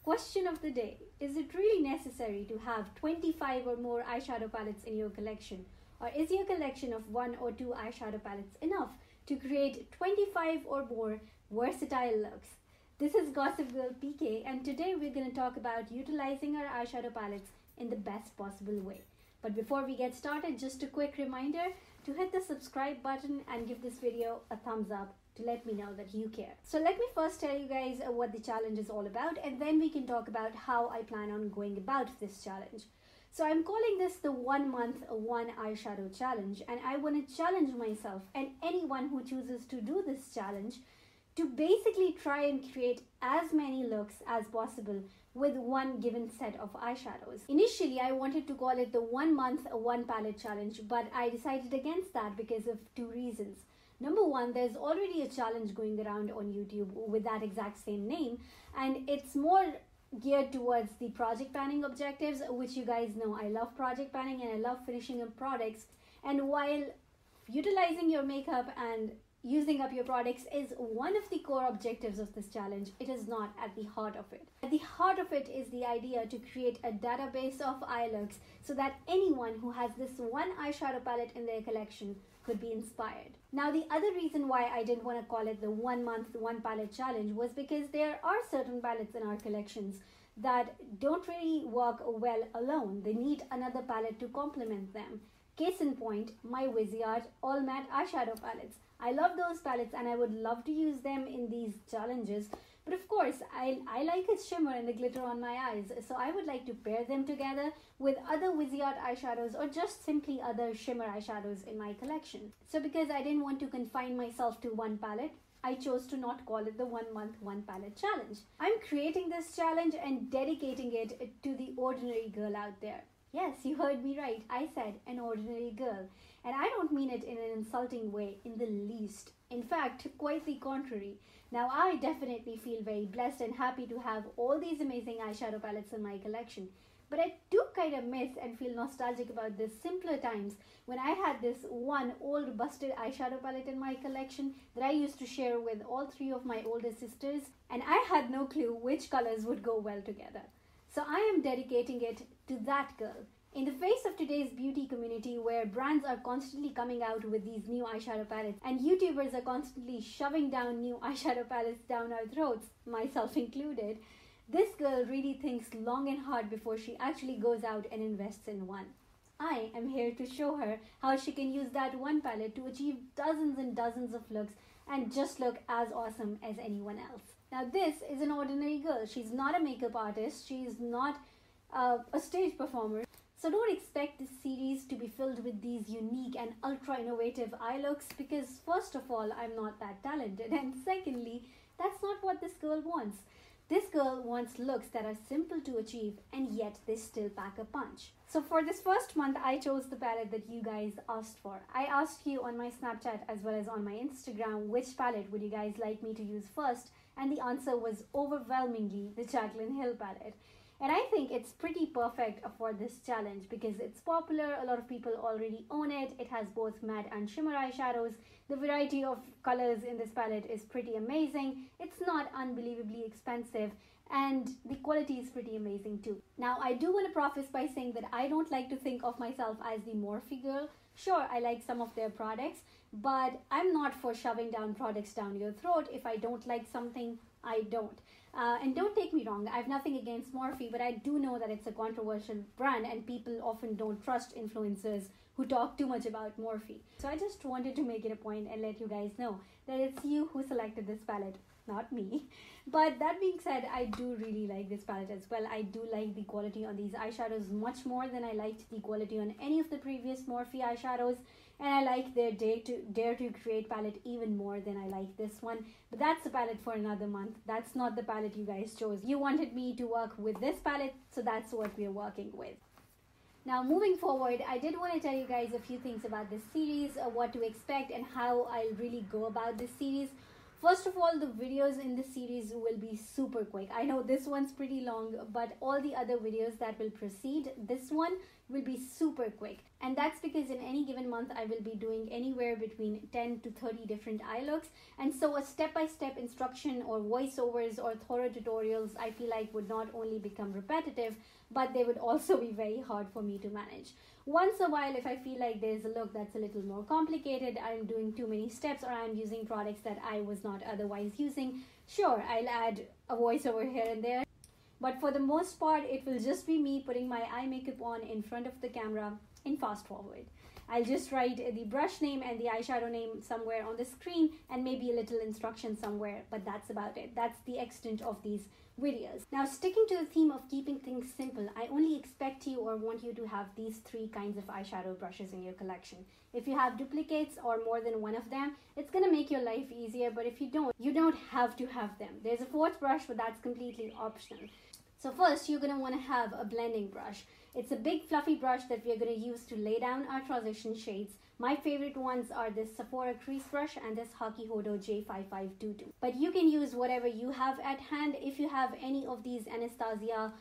Question of the day. Is it really necessary to have 25 or more eyeshadow palettes in your collection? Or is your collection of 1 or 2 eyeshadow palettes enough to create 25 or more versatile looks? This is Gossip Girl PK, and today we're going to talk about utilizing our eyeshadow palettes in the best possible way. But before we get started, just a quick reminder to hit the subscribe button and give this video a thumbs up to let me know that you care. So let me first tell you guys what the challenge is all about, and then we can talk about how I plan on going about this challenge. So I'm calling this the 1 month, 1 eyeshadow challenge, and I want to challenge myself and anyone who chooses to do this challenge to basically try and create as many looks as possible with one given set of eyeshadows. Initially, I wanted to call it the 1 month, 1 palette challenge, but I decided against that because of 2 reasons. Number one, there's already a challenge going around on YouTube with that exact same name, and it's more geared towards the project planning objectives, which you guys know I love project planning and I love finishing up products. And while utilizing your makeup and using up your products is one of the core objectives of this challenge, it is not at the heart of it. At the heart of it is the idea to create a database of eye looks so that anyone who has this one eyeshadow palette in their collection could be inspired. Now, the other reason why I didn't want to call it the 1 month, 1 palette challenge was because there are certain palettes in our collections that don't really work well alone. They need another palette to complement them. Case in point, my Viseart all matte eyeshadow palettes. I love those palettes and I would love to use them in these challenges. But of course, I like a shimmer and the glitter on my eyes, so I would like to pair them together with other Viseart eyeshadows or just simply other shimmer eyeshadows in my collection. So because I didn't want to confine myself to one palette, I chose to not call it the 1 month, 1 palette challenge. I'm creating this challenge and dedicating it to the ordinary girl out there. Yes, you heard me right. I said an ordinary girl. And I don't mean it in an insulting way in the least. In fact, quite the contrary. Now, I definitely feel very blessed and happy to have all these amazing eyeshadow palettes in my collection. But I do kind of miss and feel nostalgic about the simpler times when I had this one old busted eyeshadow palette in my collection that I used to share with all 3 of my older sisters, and I had no clue which colors would go well together. So I am dedicating it to that girl. In the face of today's beauty community where brands are constantly coming out with these new eyeshadow palettes and YouTubers are constantly shoving down new eyeshadow palettes down our throats, myself included, this girl really thinks long and hard before she actually goes out and invests in one. I am here to show her how she can use that one palette to achieve dozens and dozens of looks and just look as awesome as anyone else. Now, this is an ordinary girl. She's not a makeup artist. She's not a stage performer. So don't expect this series to be filled with these unique and ultra innovative eye looks because first of all, I'm not that talented, and secondly, that's not what this girl wants. This girl wants looks that are simple to achieve and yet they still pack a punch. So for this first month, I chose the palette that you guys asked for. I asked you on my Snapchat as well as on my Instagram which palette would you guys like me to use first, and the answer was overwhelmingly the Jaclyn Hill palette. And I think it's pretty perfect for this challenge because it's popular, a lot of people already own it, it has both matte and shimmer eyeshadows, the variety of colors in this palette is pretty amazing, it's not unbelievably expensive, and the quality is pretty amazing too. Now, I do want to preface by saying that I don't like to think of myself as the Morphe girl. Sure, I like some of their products, but I'm not for shoving down products down your throat. If I don't like something, I don't. And don't take me wrong, I have nothing against Morphe, but I do know that it's a controversial brand and people often don't trust influencers who talk too much about Morphe. So I just wanted to make it a point and let you guys know that it's you who selected this palette, not me. But that being said, I do really like this palette as well. I do like the quality on these eyeshadows much more than I liked the quality on any of the previous Morphe eyeshadows. And I like their Dare to Create palette even more than I like this one. But that's a palette for another month. That's not the palette you guys chose. You wanted me to work with this palette, so that's what we're working with. Now, moving forward, I did want to tell you guys a few things about this series, what to expect and how I'll really go about this series. First of all, the videos in this series will be super quick. I know this one's pretty long, but all the other videos that will precede this one will be super quick. And that's because in any given month, I will be doing anywhere between 10 to 30 different eye looks. And so a step-by-step instruction or voiceovers or thorough tutorials, I feel like would not only become repetitive, but they would also be very hard for me to manage. Once a while, if I feel like there's a look that's a little more complicated, I'm doing too many steps, or I'm using products that I was not otherwise using, sure, I'll add a voiceover here and there. But for the most part, it will just be me putting my eye makeup on in front of the camera in fast forward. I'll just write the brush name and the eyeshadow name somewhere on the screen and maybe a little instruction somewhere, but that's about it. That's the extent of these videos. Now, sticking to the theme of keeping things simple, I only expect you or want you to have these 3 kinds of eyeshadow brushes in your collection. If you have duplicates or more than one of them, it's gonna make your life easier, but if you don't have to have them. There's a 4th brush, but that's completely optional. So first, you're gonna wanna have a blending brush. It's a big fluffy brush that we are going to use to lay down our transition shades. My favorite ones are this Sephora crease brush and this Haki Hodo J5522. But you can use whatever you have at hand. If you have any of these Anastasia,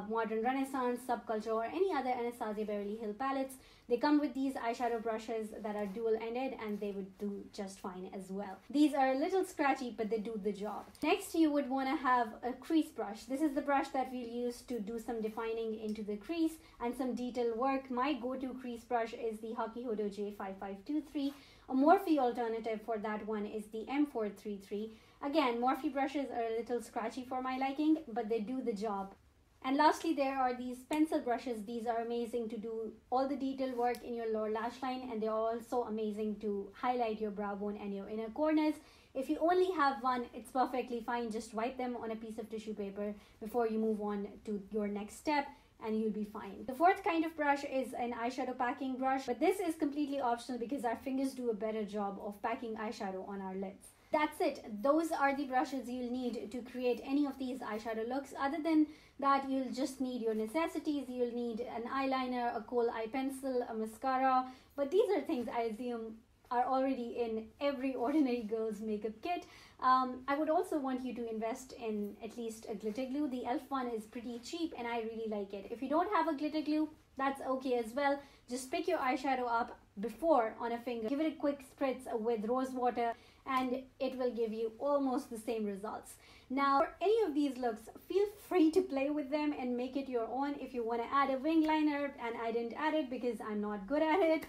Modern Renaissance, Subculture, or any other Anastasia Beverly Hills palettes, they come with these eyeshadow brushes that are dual-ended and they would do just fine as well. These are a little scratchy, but they do the job. Next, you would want to have a crease brush. This is the brush that we'll use to do some defining into the crease and some detail work. My go-to crease brush is the Haki Hodo J5523. A Morphe alternative for that one is the M433. Again, Morphe brushes are a little scratchy for my liking, but they do the job. And lastly, there are these pencil brushes. These are amazing to do all the detail work in your lower lash line, and they're also amazing to highlight your brow bone and your inner corners. If you only have one, it's perfectly fine. Just wipe them on a piece of tissue paper before you move on to your next step, and you'll be fine. The 4th kind of brush is an eyeshadow packing brush, but this is completely optional because our fingers do a better job of packing eyeshadow on our lids. That's it. Those are the brushes you'll need to create any of these eyeshadow looks. Other than that, you'll just need your necessities. You'll need an eyeliner, a kohl eye pencil, a mascara, but these are things I assume are already in every ordinary girl's makeup kit. I would also want you to invest in at least a glitter glue. The e.l.f. one is pretty cheap and I really like it. If you don't have a glitter glue, that's okay as well. Just pick your eyeshadow up before on a finger, give it a quick spritz with rose water, and it will give you almost the same results. Now, for any of these looks, feel free to play with them and make it your own. If you want to add a wing liner, and I didn't add it because I'm not good at it,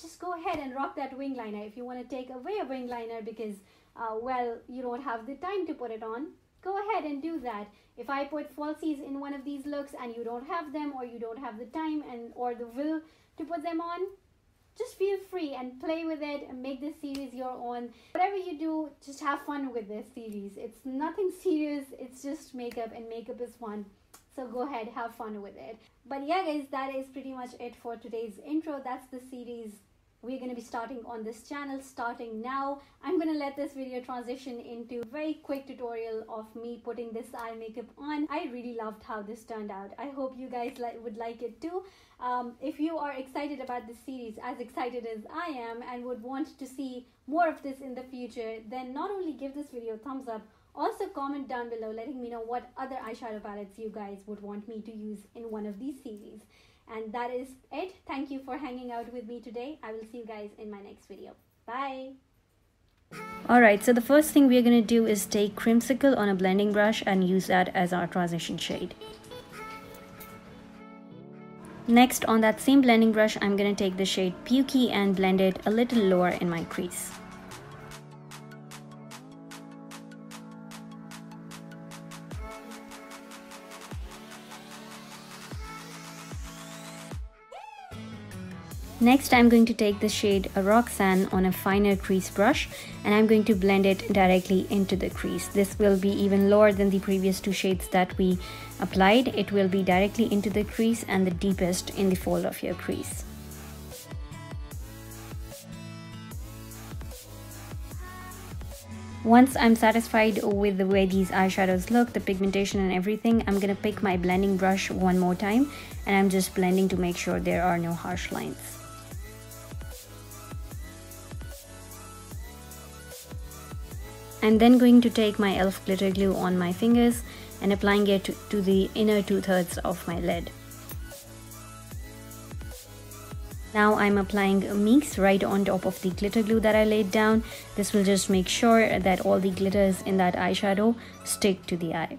just go ahead and rock that wing liner. If you want to take away a wing liner because, well, you don't have the time to put it on, go ahead and do that. If I put falsies in one of these looks and you don't have them, or you don't have the time or the will to put them on, just feel free and play with it and make this series your own. Whatever you do, just have fun with this series. It's nothing serious, it's just makeup, and makeup is fun. So go ahead, have fun with it. But yeah guys, that is pretty much it for today's intro. That's the series we're going to be starting on this channel starting now. I'm going to let this video transition into a very quick tutorial of me putting this eye makeup on. I really loved how this turned out. I hope you guys would like it too. If you are excited about this series, as excited as I am, and would want to see more of this in the future, then not only give this video a thumbs up, also comment down below letting me know what other eyeshadow palettes you guys would want me to use in one of these series. And that is it. Thank you for hanging out with me today. I will see you guys in my next video. Bye. Alright, so the first thing we're going to do is take Creamsicle on a blending brush and use that as our transition shade. Next, on that same blending brush, I'm going to take the shade Pukey and blend it a little lower in my crease. Next, I'm going to take the shade Roxanne on a finer crease brush and I'm going to blend it directly into the crease. This will be even lower than the previous 2 shades that we applied. It will be directly into the crease and the deepest in the fold of your crease. Once I'm satisfied with the way these eyeshadows look, the pigmentation and everything, I'm going to pick my blending brush one more time and I'm just blending to make sure there are no harsh lines. I'm then going to take my e.l.f. glitter glue on my fingers and applying it to the inner 2/3 of my lid. Now I'm applying a mix right on top of the glitter glue that I laid down. This will just make sure that all the glitters in that eyeshadow stick to the eye.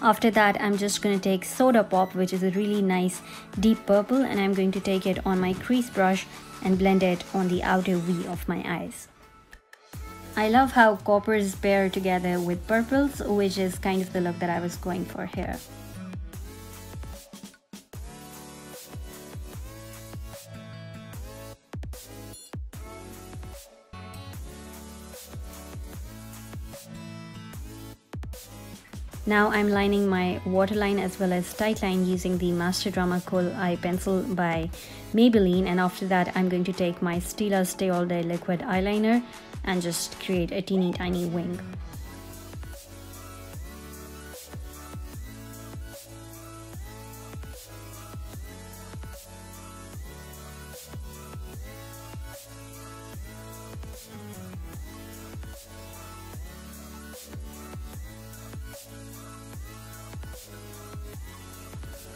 After that, I'm just going to take Soda Pop, which is a really nice deep purple, and I'm going to take it on my crease brush and blend it on the outer V of my eyes. I love how coppers pair together with purples, which is kind of the look that I was going for here. Now I'm lining my waterline as well as tightline using the Master Drama Kohl Eye Pencil by Maybelline, and after that I'm going to take my Stila Stay All Day liquid eyeliner and just create a teeny tiny wing.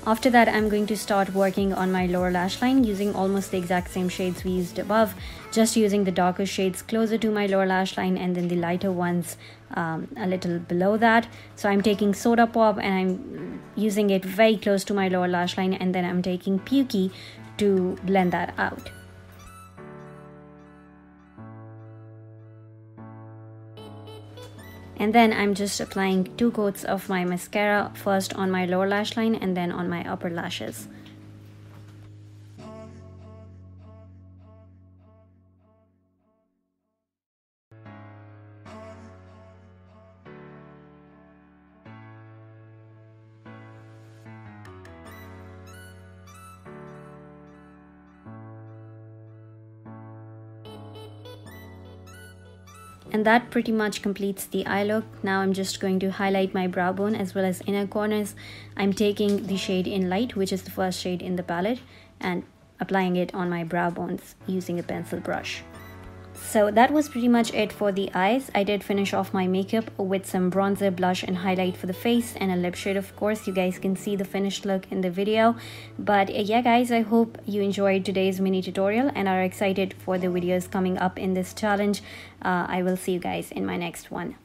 After that, I'm going to start working on my lower lash line using almost the exact same shades we used above, just using the darker shades closer to my lower lash line and then the lighter ones a little below that. So I'm taking Soda Pop and I'm using it very close to my lower lash line, and then I'm taking Pukey to blend that out. And then I'm just applying 2 coats of my mascara, first on my lower lash line and then on my upper lashes. And that pretty much completes the eye look. Now I'm just going to highlight my brow bone as well as inner corners. I'm taking the shade in Light, which is the first shade in the palette, and applying it on my brow bones using a pencil brush. So that was pretty much it for the eyes. I did finish off my makeup with some bronzer, blush and highlight for the face and a lip shade. Of course, you guys can see the finished look in the video. But yeah guys, I hope you enjoyed today's mini tutorial and are excited for the videos coming up in this challenge. I will see you guys in my next one.